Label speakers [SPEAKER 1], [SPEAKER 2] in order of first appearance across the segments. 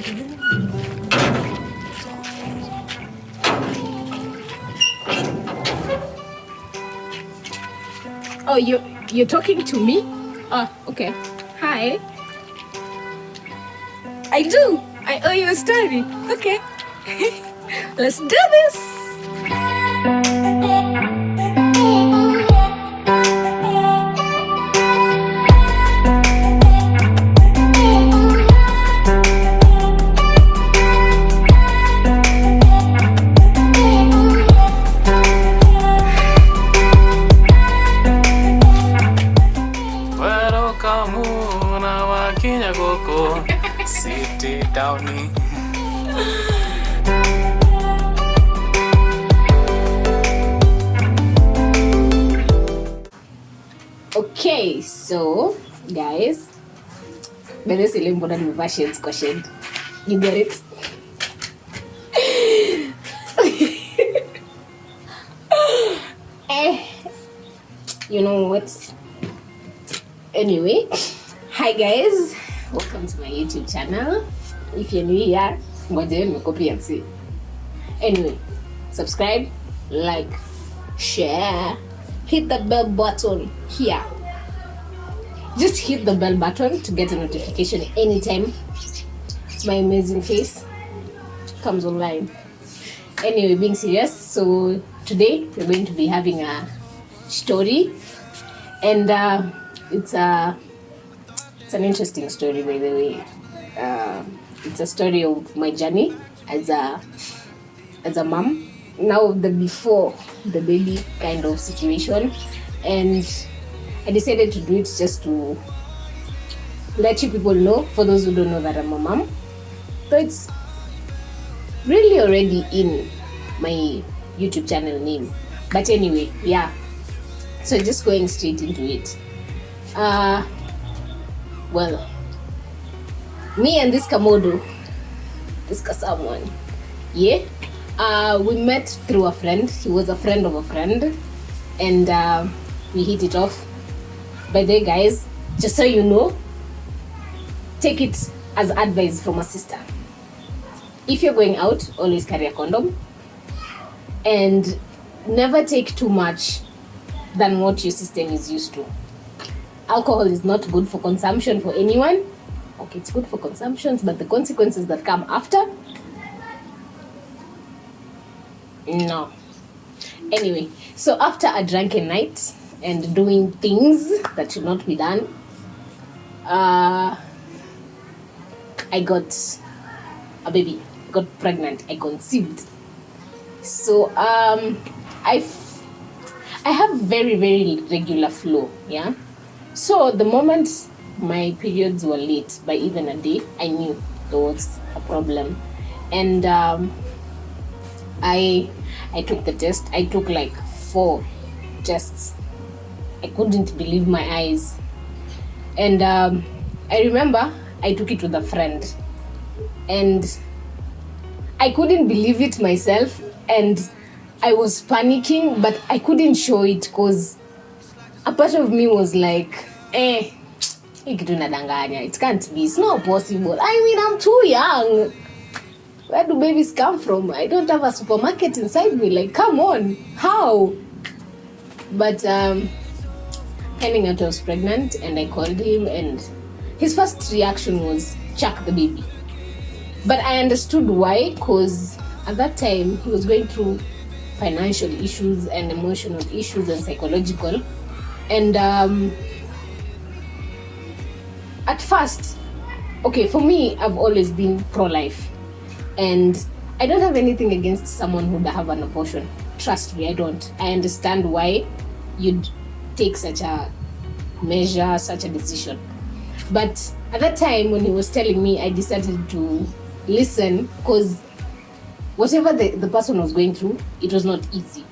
[SPEAKER 1] Oh, you're talking to me? Oh, okay. Hi. I do. I owe you a story. Okay. Let's do this.
[SPEAKER 2] Sit down.
[SPEAKER 1] Okay, so guys, by this important versions question. You get it? You know what? Anyway, hi guys, welcome to my YouTube channel. If you're new here, copy and see. Anyway, subscribe, like, share, hit the bell button here. Just hit the bell button to get a notification anytime my amazing face comes online. Anyway, being serious, so today we're going to be having a story, and it's an interesting story, by the way. It's a story of my journey as a mom, now the before the baby kind of situation, and I decided to do it just to let you people know, for those who don't know, that I'm a mom. So it's really already in my YouTube channel name, but anyway, yeah, so just going straight into it. Well, me and this Kamodo, this someone, yeah, we met through a friend. He was a friend of a friend, and we hit it off. By the way, guys, just so you know, take it as advice from a sister. If you're going out, always carry a condom, and never take too much than what your system is used to. Alcohol is not good for consumption for anyone. Okay, it's good for consumptions, but the consequences that come after, no. Anyway, so after a drunken night and doing things that should not be done, I got a baby. I got pregnant. I conceived. So I have very, very regular flow, yeah. So the moment my periods were late by even a day, I knew there was a problem, and I took the test. I took like 4 tests. I couldn't believe my eyes, and I remember I took it with a friend, and I couldn't believe it myself, and I was panicking, but I couldn't show it because a part of me was like, it can't be, it's not possible. I mean, I'm too young. Where do babies come from? I don't have a supermarket inside me. Like, come on, how? But finding out I was pregnant, and I called him, and his first reaction was chuck the baby. But I understood why, because at that time he was going through financial issues and emotional issues and psychological, and at first, okay, for me, I've always been pro-life, and I don't have anything against someone who would have an abortion. Trust me, I don't. I understand why you'd take such a measure, such a decision. But at that time, when he was telling me, I decided to listen, because whatever the person was going through, it was not easy.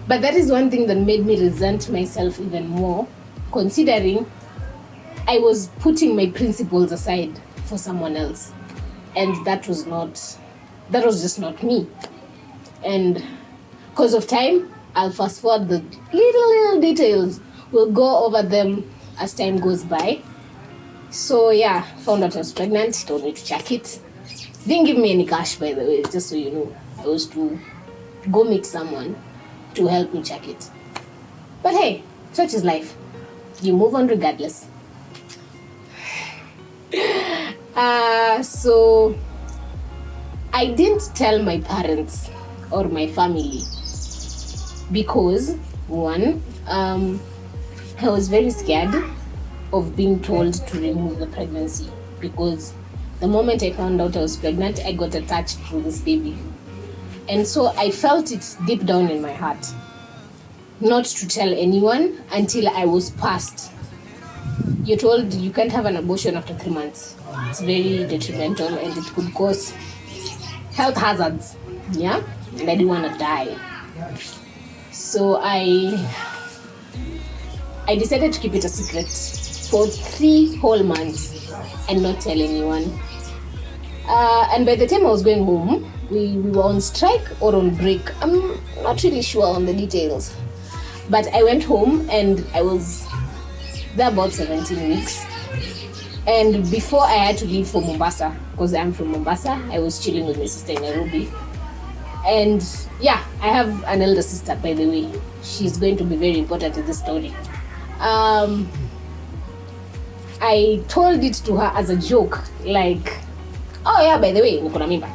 [SPEAKER 1] But that is one thing that made me resent myself even more, considering I was putting my principles aside for someone else, and that was just not me. And because of time, I'll fast forward the little details. We'll go over them as time goes by. So yeah, found out I was pregnant. Told me to check it. Didn't give me any cash, by the way, just so you know. I was to go meet someone to help me check it. But hey, such is life. You move on regardless. So I didn't tell my parents or my family because, one, I was very scared of being told to remove the pregnancy, because the moment I found out I was pregnant, I got attached to this baby. And so I felt it deep down in my heart not to tell anyone until I was past. You're told you can't have an abortion after 3 months. It's very detrimental and it could cause health hazards. Yeah? And I didn't want to die. So I decided to keep it a secret for 3 whole months and not tell anyone. And by the time I was going home, we were on strike or on break. I'm not really sure on the details. But I went home and I was there about 17 weeks. And before I had to leave for Mombasa, because I'm from Mombasa, I was chilling with my sister in Nairobi. And yeah, I have an elder sister, by the way. She's going to be very important in this story. I told it to her as a joke, like, oh yeah, by the way, niko na mimba.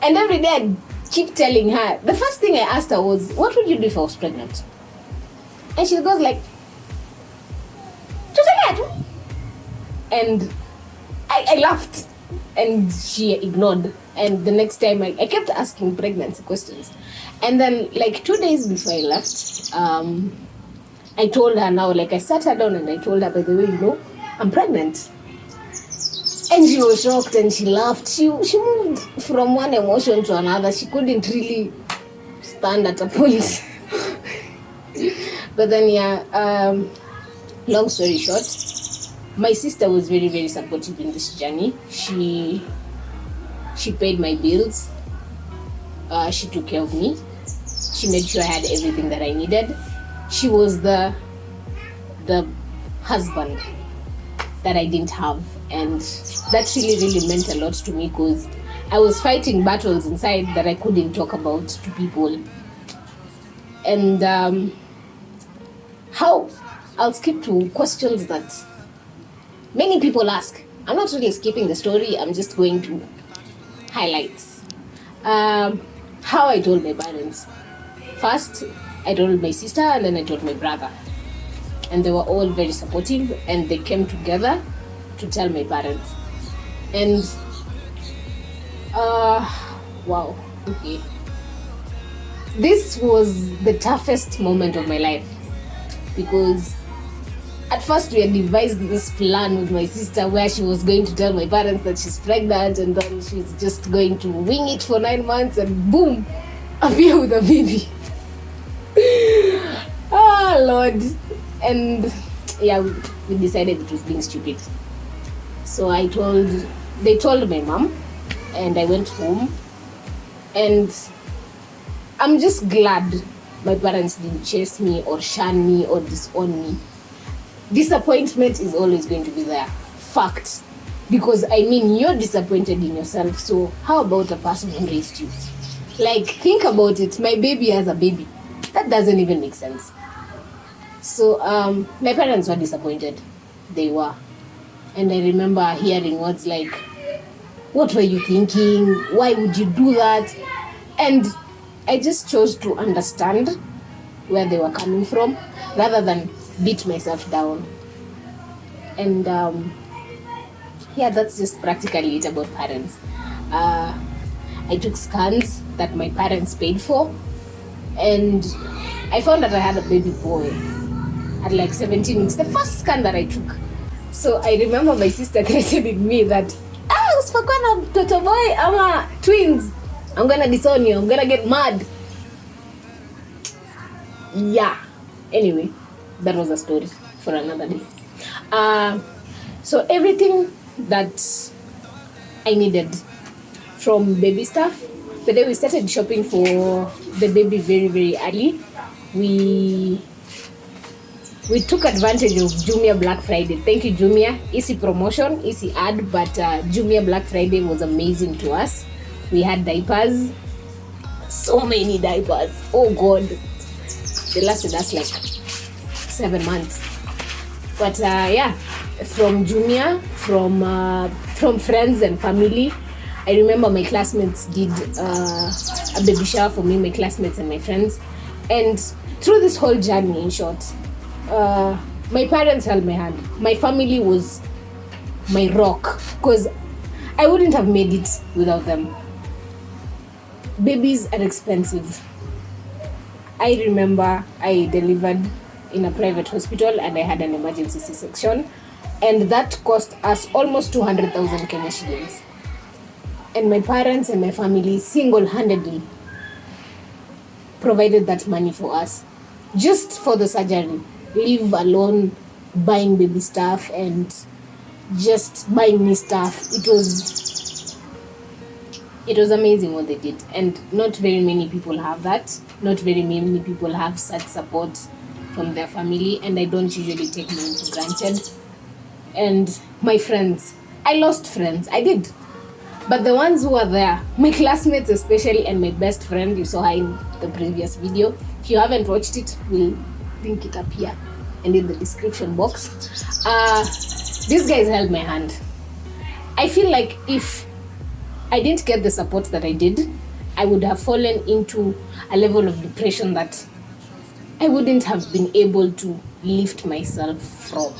[SPEAKER 1] And every day I keep telling her. The first thing I asked her was, what would you do if I was pregnant? And she goes like, and I laughed and she ignored. And the next time I kept asking pregnancy questions. And then like 2 days before I left, I told her now, like I sat her down and I told her, by the way, you know, I'm pregnant. And she was shocked and she laughed. She moved from one emotion to another. She couldn't really stand at a point. But then yeah, long story short, my sister was very, very supportive in this journey. She paid my bills. She took care of me. She made sure I had everything that I needed. She was the husband that I didn't have. And that really, really meant a lot to me, because I was fighting battles inside that I couldn't talk about to people. And I'll skip to questions that many people ask. I'm not really skipping the story. I'm just going to highlights. How I told my parents. First, I told my sister and then I told my brother. And they were all very supportive and they came together to tell my parents. And wow, okay. This was the toughest moment of my life, because at first we had devised this plan with my sister where she was going to tell my parents that she's pregnant, and then she's just going to wing it for 9 months and boom, appear with a baby. Oh Lord. And yeah, we decided it was being stupid. So they told my mom, and I went home, and I'm just glad my parents didn't chase me or shun me or disown me. Disappointment is always going to be there. Fact. Because I mean, you're disappointed in yourself, so how about a person who raised you? Like, think about it. My baby has a baby. That doesn't even make sense. So my parents were disappointed. They were. And I remember hearing words like, what were you thinking? Why would you do that? And I just chose to understand where they were coming from rather than beat myself down. And yeah, that's just practically it about parents. I took scans that my parents paid for, and I found that I had a baby boy at like 17 weeks, the first scan that I took. So I remember my sister threatening me that, usipokwana mtoto boy ama twins, I'm gonna disown you, I'm gonna get mad. Yeah, anyway, that was a story for another day. So everything that I needed from baby stuff, the day we started shopping for the baby very, very early, we we took advantage of Jumia Black Friday. Thank you, Jumia. Easy promotion, easy ad, but Jumia Black Friday was amazing to us. We had diapers, so many diapers. Oh God, they lasted us like 7 months. But yeah, from Jumia, from friends and family. I remember my classmates did a baby shower for me, my classmates and my friends. And through this whole journey, in short, my parents held my hand. My family was my rock, because I wouldn't have made it without them. Babies are expensive. I remember I delivered in a private hospital and I had an emergency C-section, and that cost us almost 200,000 Kenya shillings. And my parents and my family single-handedly provided that money for us, just for the surgery, leave alone buying baby stuff and just buying me stuff. It was amazing what they did, and not very many people have that. Not very many people have such support from their family, and I don't usually take mine for granted. And my friends, I lost friends, I did. But the ones who are there, my classmates especially, and my best friend, you saw her in the previous video. If you haven't watched it, we'll link it up here and in the description box. These guys held my hand. I feel like if I didn't get the support that I did, I would have fallen into a level of depression that I wouldn't have been able to lift myself from.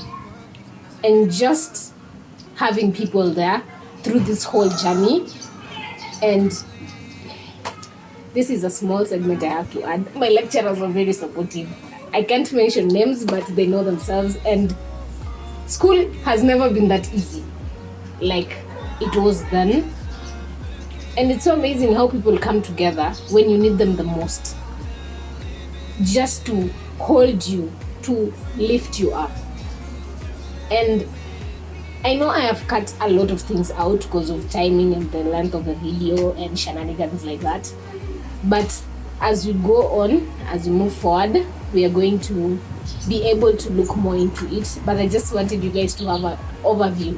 [SPEAKER 1] And just having people there through this whole journey, and this is a small segment I have to add. My lecturers were very supportive. I can't mention names, but they know themselves, and school has never been that easy like it was then. And it's so amazing how people come together when you need them the most, just to hold you, to lift you up. And I know I have cut a lot of things out because of timing and the length of the video and shenanigans like that. But as we go on, as we move forward, we are going to be able to look more into it. But I just wanted you guys to have an overview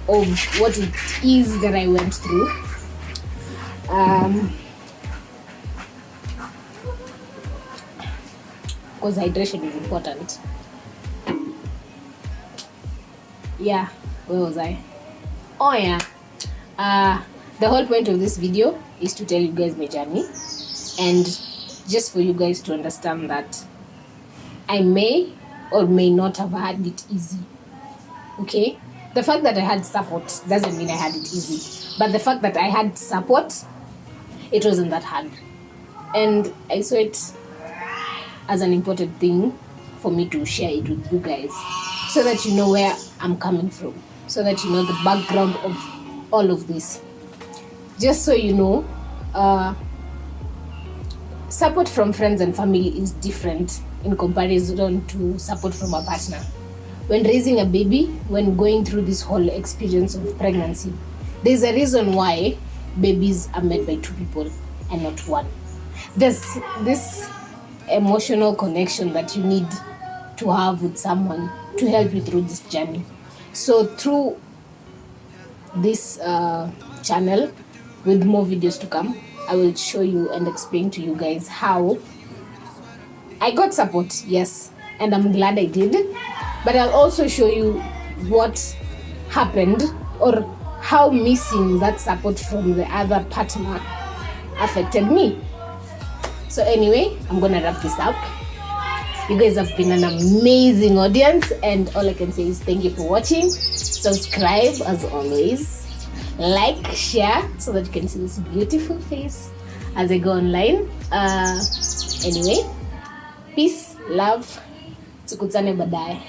[SPEAKER 1] of what it is that I went through. Because hydration is important. Yeah, where was I? Oh yeah, the whole point of this video is to tell you guys my journey, and just for you guys to understand that I may or may not have had it easy. Okay, the fact that I had support doesn't mean I had it easy, but the fact that I had support, it wasn't that hard. And I saw it as an important thing for me to share it with you guys, so that you know where I'm coming from, so that you know the background of all of this. Just so you know, support from friends and family is different in comparison to support from a partner. When raising a baby, when going through this whole experience of pregnancy, there's a reason why babies are made by two people and not one. There's this emotional connection that you need to have with someone to help you through this journey. So through this channel, with more videos to come, I will show you and explain to you guys how I got support, yes, and I'm glad I did. But I'll also show you what happened, or how missing that support from the other partner affected me. So anyway, I'm gonna wrap this up. You guys have been an amazing audience, and all I can say is thank you for watching. Subscribe as always, like, share, so that you can see this beautiful face as I go online. Anyway, peace, love, tukutane baadaye.